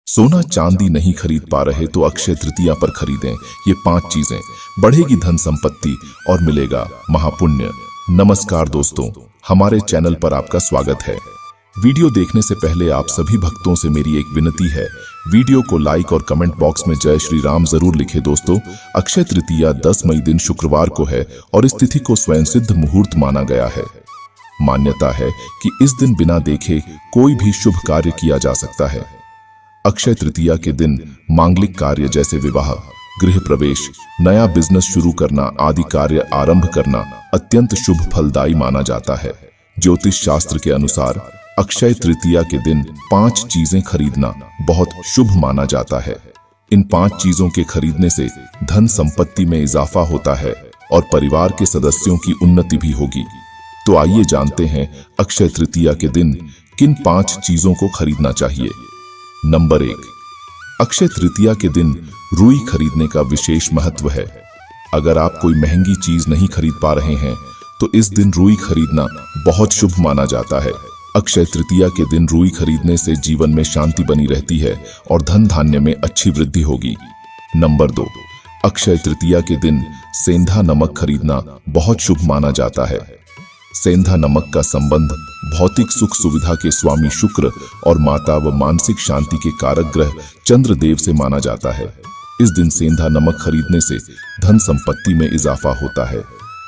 सोना चांदी नहीं खरीद पा रहे तो अक्षय तृतीया पर खरीदें ये 5 चीजें। बढ़ेगी धन संपत्ति और मिलेगा महापुण्य। नमस्कार दोस्तों, हमारे चैनल पर आपका स्वागत है। वीडियो देखने से पहले आप सभी भक्तों से मेरी एक विनती है, वीडियो को लाइक और कमेंट बॉक्स में जय श्री राम जरूर लिखें। दोस्तों, अक्षय तृतीया 10 मई दिन शुक्रवार को है और इस तिथि को स्वयं सिद्ध मुहूर्त माना गया है। मान्यता है कि इस दिन बिना देखे कोई भी शुभ कार्य किया जा सकता है। अक्षय तृतीया के दिन मांगलिक कार्य जैसे विवाह, गृह प्रवेश, नया बिजनेस शुरू करना आदि कार्य आरंभ करना अत्यंत शुभ फलदायी माना जाता है। ज्योतिष शास्त्र के अनुसार अक्षय तृतीया के दिन 5 चीजें खरीदना बहुत शुभ माना जाता है। इन 5 चीजों के खरीदने से धन संपत्ति में इजाफा होता है और परिवार के सदस्यों की उन्नति भी होगी। तो आइए जानते हैं अक्षय तृतीया के दिन किन 5 चीजों को खरीदना चाहिए। नंबर 1, अक्षय तृतीया के दिन रुई खरीदने का विशेष महत्व है। अगर आप कोई महंगी चीज नहीं खरीद पा रहे हैं तो इस दिन रुई खरीदना बहुत शुभ माना जाता है। अक्षय तृतीया के दिन रुई खरीदने से जीवन में शांति बनी रहती है और धन धान्य में अच्छी वृद्धि होगी। नंबर 2, अक्षय तृतीया के दिन सेंधा नमक खरीदना बहुत शुभ माना जाता है। सेंधा नमक का संबंध भौतिक सुख सुविधा के स्वामी शुक्र और माता व मानसिक शांति के कारक ग्रह चंद्रदेव से माना जाता है। इस दिन सेंधा नमक खरीदने से धन संपत्ति में इजाफा होता है,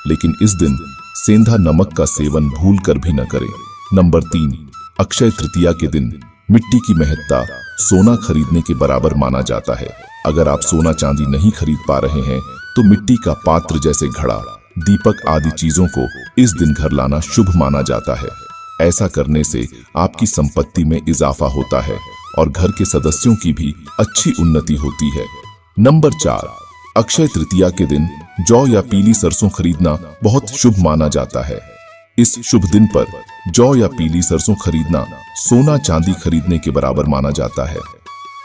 लेकिन इस दिन सेंधा नमक का सेवन भूल कर भी न करें। नंबर 3, अक्षय तृतीया के दिन मिट्टी की महत्ता सोना खरीदने के बराबर माना जाता है। अगर आप सोना चांदी नहीं खरीद पा रहे हैं तो मिट्टी का पात्र जैसे घड़ा, दीपक आदि चीजों को इस दिन घर लाना शुभ माना जाता है। ऐसा करने से आपकी संपत्ति में इजाफा होता है और घर के सदस्यों की भी अच्छी उन्नति होती है। नंबर 4, अक्षय तृतीया के दिन जौ या पीली सरसों खरीदना बहुत शुभ माना जाता है। इस शुभ दिन पर जौ या पीली सरसों खरीदना सोना चांदी खरीदने के बराबर माना जाता है।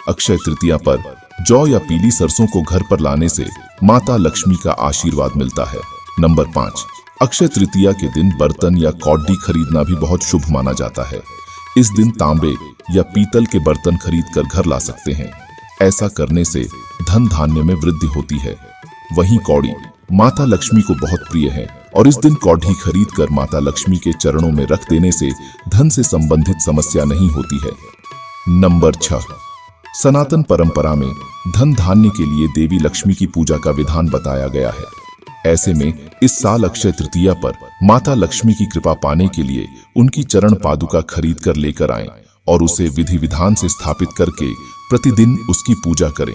अक्षय तृतीया पर जौ या पीली सरसों को घर पर लाने से माता लक्ष्मी का आशीर्वाद मिलता है। नंबर 5, अक्षय तृतीया के दिन बर्तन या कौडी खरीदना भी बहुत शुभ माना जाता है। इस दिन तांबे या पीतल के बर्तन खरीद कर घर ला सकते हैं। ऐसा करने से धन धान्य में वृद्धि होती है। वहीं कौड़ी माता लक्ष्मी को बहुत प्रिय है और इस दिन कौडी खरीद कर माता लक्ष्मी के चरणों में रख देने से धन से संबंधित समस्या नहीं होती है। नंबर 6, सनातन परंपरा में धन धान्य के लिए देवी लक्ष्मी की पूजा का विधान बताया गया है। ऐसे में इस साल अक्षय तृतीया पर माता लक्ष्मी की कृपा पाने के लिए उनकी चरण पादुका खरीद कर लेकर आएं और उसे विधि विधान से स्थापित करके प्रतिदिन उसकी पूजा करें।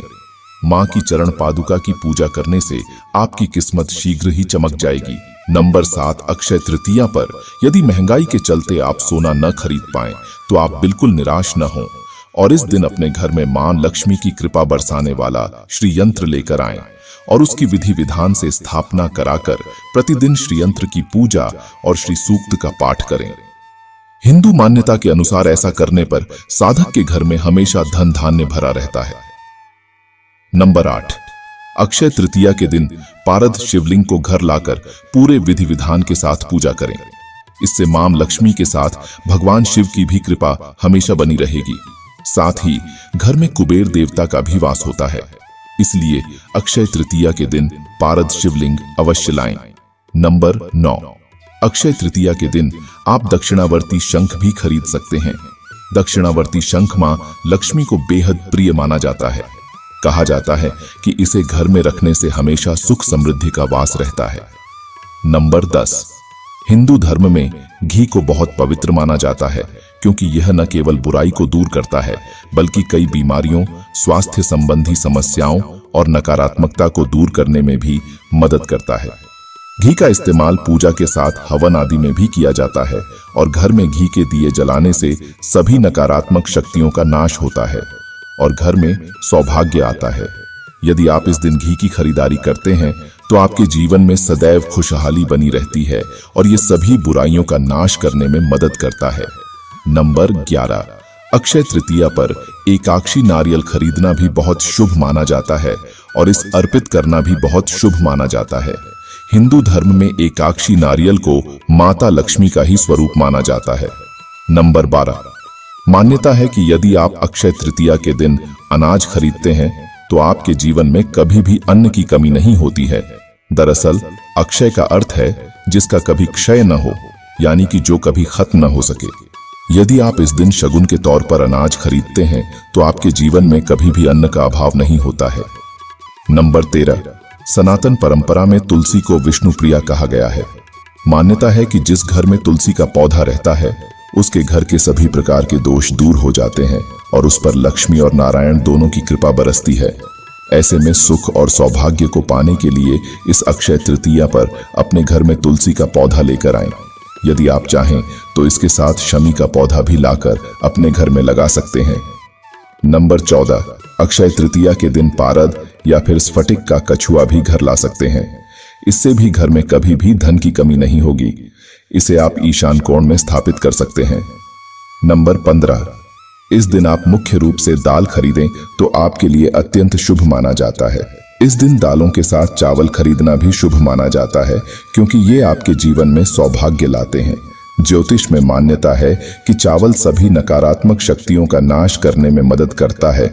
मां की चरण पादुका की पूजा करने से आपकी किस्मत शीघ्र ही चमक जाएगी। नंबर 7, अक्षय तृतीया पर यदि महंगाई के चलते आप सोना न खरीद पाएं तो आप बिल्कुल निराश न हों और इस दिन अपने घर में मां लक्ष्मी की कृपा बरसाने वाला श्री यंत्र लेकर आएं और उसकी विधि विधान से स्थापना कराकर प्रतिदिन श्री यंत्र की पूजा और श्री सूक्त का पाठ करें। हिंदू मान्यता के अनुसार ऐसा करने पर साधक के घर में हमेशा धन धान्य भरा रहता है। नंबर 8, अक्षय तृतीया के दिन पारद शिवलिंग को घर लाकर पूरे विधि विधान के साथ पूजा करें। इससे मां लक्ष्मी के साथ भगवान शिव की भी कृपा हमेशा बनी रहेगी। साथ ही घर में कुबेर देवता का भी वास होता है, इसलिए अक्षय तृतीया के दिन पारद शिवलिंग अवश्य लाएं। नंबर 9, अक्षय तृतीया के दिन आप दक्षिणावर्ती शंख भी खरीद सकते हैं। दक्षिणावर्ती शंख मां लक्ष्मी को बेहद प्रिय माना जाता है। कहा जाता है कि इसे घर में रखने से हमेशा सुख समृद्धि का वास रहता है। नंबर 10, हिंदू धर्म में घी को बहुत पवित्र माना जाता है क्योंकि यह न केवल बुराई को दूर करता है बल्कि कई बीमारियों, स्वास्थ्य संबंधी समस्याओं और नकारात्मकता को दूर करने में भी मदद करता है। घी का इस्तेमाल पूजा के साथ हवन आदि में भी किया जाता है और घर में घी के दिए जलाने से सभी नकारात्मक शक्तियों का नाश होता है और घर में सौभाग्य आता है। यदि आप इस दिन घी की खरीदारी करते हैं तो आपके जीवन में सदैव खुशहाली बनी रहती है और ये सभी बुराइयों का नाश करने में मदद करता है। नंबर 11, अक्षय तृतीया पर एकाक्षी नारियल खरीदना भी बहुत शुभ माना जाता है और इस अर्पित करना भी बहुत शुभ माना जाता है। हिंदू धर्म में एकाक्षी नारियल को माता लक्ष्मी का ही स्वरूप माना जाता है। नंबर 12, मान्यता है कि यदि आप अक्षय तृतीया के दिन अनाज खरीदते हैं तो आपके जीवन में कभी भी अन्न की कमी नहीं होती है। दरअसल अक्षय का अर्थ है जिसका कभी क्षय न हो, यानी कि जो कभी खत्म न हो सके। यदि आप इस दिन शगुन के तौर पर अनाज खरीदते हैं तो आपके जीवन में कभी भी अन्न का अभाव नहीं होता है। नंबर 13, सनातन परंपरा में तुलसी को विष्णु प्रिया कहा गया है। मान्यता है कि जिस घर में तुलसी का पौधा रहता है उसके घर के सभी प्रकार के दोष दूर हो जाते हैं और उस पर लक्ष्मी और नारायण दोनों की कृपा बरसती है। ऐसे में सुख और सौभाग्य को पाने के लिए इस अक्षय तृतीया पर अपने घर में तुलसी का पौधा लेकर आएं। यदि आप चाहें तो इसके साथ शमी का पौधा भी लाकर अपने घर में लगा सकते हैं। नंबर 14, अक्षय तृतीया के दिन पारद या फिर स्फटिक का कछुआ भी घर ला सकते हैं। इससे भी घर में कभी भी धन की कमी नहीं होगी। इसे आप ईशान कोण में स्थापित कर सकते हैं। नंबर 15, इस दिन आप मुख्य रूप से दाल खरीदें तो आपके लिए अत्यंत शुभ माना जाता है। इस दिन दालों के साथ चावल खरीदना भी शुभ माना जाता है क्योंकि ये आपके जीवन में सौभाग्य लाते हैं। ज्योतिष में मान्यता है कि चावल सभी नकारात्मक शक्तियों का नाश करने में मदद करता है